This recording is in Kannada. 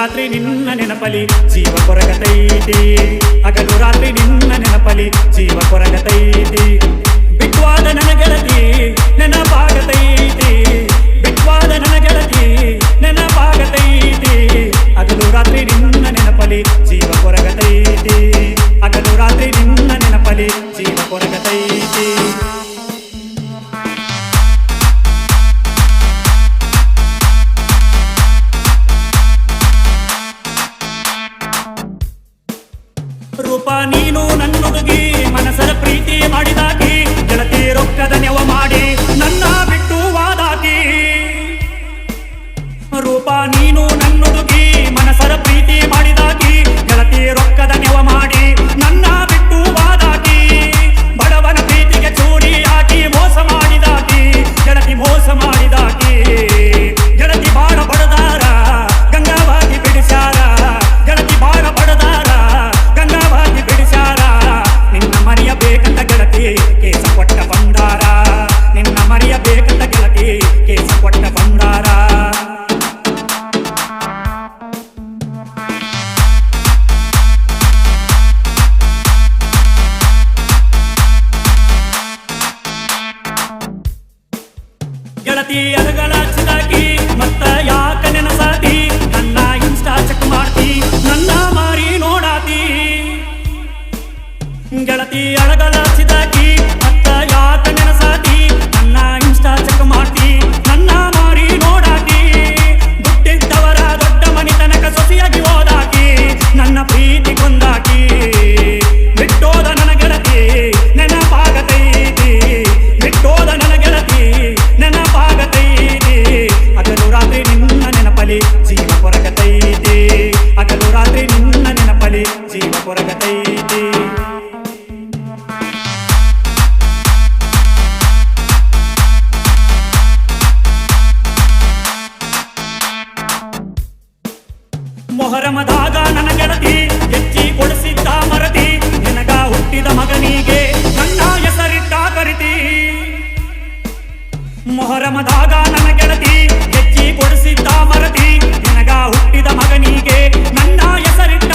ರಾತ್ರಿ ನಿನ್ನ ನೆನಪಲಿ ಜೀವ ಕೊರಗತೈತಿ, ಹಗಲು ರಾತ್ರಿ ನಿನ್ನ ನೆನಪಲಿ ಜೀವ ಕೊರಗತೈತಿ. ಬಿಟ್ವಾದ ನನ್ನ ಗೆಳತಿ ನೆನಪಾಗತೈತಿ, ಬಿಟ್ವಾದ ನನ್ನ ಗೆಳತಿ ನೆನಪಾಗತೈತಿ. ಹಗಲು ರಾತ್ರಿ ನಿನ್ನ ನೆನಪಲಿ ಜೀವ ಕೊರಗತೈತಿ, ಹಗಲು ರಾತ್ರಿ ನಿನ್ನ ನೆನಪಲಿ ಜೀವ ಕೊರಗತೈತಿ. ರೂಪ ನೀನು ನನ್ನುಡುಗಿ ಮನಸರ ಪ್ರೀತಿ ಮಾಡಿದಾಕಿ, ಗೆಳತಿ ರೊಕ್ಕದ ನೆವ ಮಾಡಿ ನನ್ನ ಬಿಟ್ಟು ವಾದಾಕಿ. ರೂಪ ನೀನು ನನ್ನುಡುಗಿ ಮನಸರ ಪ್ರೀತಿ ಮಾಡಿದಾಕಿ, ಗೆಳತಿ ರೊಕ್ಕದ ನೆವ ಮಾಡಿ ನನ್ನ ಬಿಟ್ಟು ವಾದಾಕಿ. ಬಡವನ ಪ್ರೀತಿಗೆ ಚೂರಿ ಹಾಕಿ ಮೋಸ ಮಾಡಿದಾಕಿ, ಗೆಳತಿ ಮೋಸ ಮಾಡಿದಾಕಿ. ಗೆಳತಿ ಬಾಳ ಬಡದಾರ ಗಂಗಾವಾಗಿ ಬಿಡಿಸ್ಯಾರ, ಗೆಳತಿ ಬಾಳ ಬಡದಾರ ಗಂಗಾವಾಗಿ ಬಿಡಿಸ್ಯಾರ. ನಿನ್ನ ಮರೆಯಬೇಕಂತ ಗೆಳತಿ ಕೇಸ ಕೊಟ್ಟ ಬಂದಾರ, ನಿನ್ನ ಮರೆಯಬೇಕಂತ ಗೆಳತಿ ಕೇಸ ಕೊಟ್ಟ ಬಂದಾರ. ಗೆಳತಿ ಅರಗಲ ಹಚ್ಚಿದಾಕಿ ಮತ್ತ ಯಾಕ ನೆನಸಾತಿ, ನನ್ನ ಇನ್ಸ್ಟಾ ಚೆಕ್ ಮಾಡ್ತಿ ನನ್ನ ಮಾರಿ ನೋಡಾತಿ. ಗೆಳತಿ ಅರಗಲ ಹಚ್ಚಿದಾಕಿ ಮತ್ತ ಯಾಕ ನೆನಸಾತಿ, ನನ್ನ ಇನ್ಸ್ಟಾ ಚೆಕ್ ಮಾಡ್ತಿ ನನ್ನ ಮಾರಿ ನೋಡಾತಿ. ದುಡ್ಡಿದ್ದವರ ದೊಡ್ಡ ಮನಿ ತನಕ ಸೊಸೆಯಾಗಿ ಹೋದಾಕಿ, ನನ್ನ ಪ್ರೀತಿ ಕೊಂದಾಕಿ. ಬಿಟ್ಟೋದ ನನ್ನ ಗೆಳತಿ ನೆನಪಾಗತೈತಿ, ಬಿಟ್ಟೋದ ನನ್ನ ಗೆಳತಿ ನೆನಪಾಗತೈತಿ. ಹಗಲು ರಾತ್ರಿ ನಿನ್ನ ನೆನಪಲಿ ಜೀವ ಕೊರಗತೈತಿ, ಹಗಲು ರಾತ್ರಿ ನಿನ್ನ ನೆನಪಲಿ ಜೀವ ಕೊರಗತೈತಿ. ಮೊಹರಮದಾಗ ನನ್ನ ಗೆಳತಿ ಹೆಚ್ಚಿ ಕೊಡಿಸಿದ್ದ ಮರತಿ, ನಿನಗ ಹುಟ್ಟಿದ ಮಗನಿಗೆ ನನ್ನ ಹೆಸರಿಟ್ಟ ಕರಿತಿ. ಮೊಹರಮದಾಗ ನನ್ನ ಗೆಳತಿ ಹೆಚ್ಚಿ ಕೊಡಿಸಿದ್ದ ಮರತಿ, ನಿನಗ ಹುಟ್ಟಿದ ಮಗನಿಗೆ ನನ್ನ ಹೆಸರಿಟ್ಟ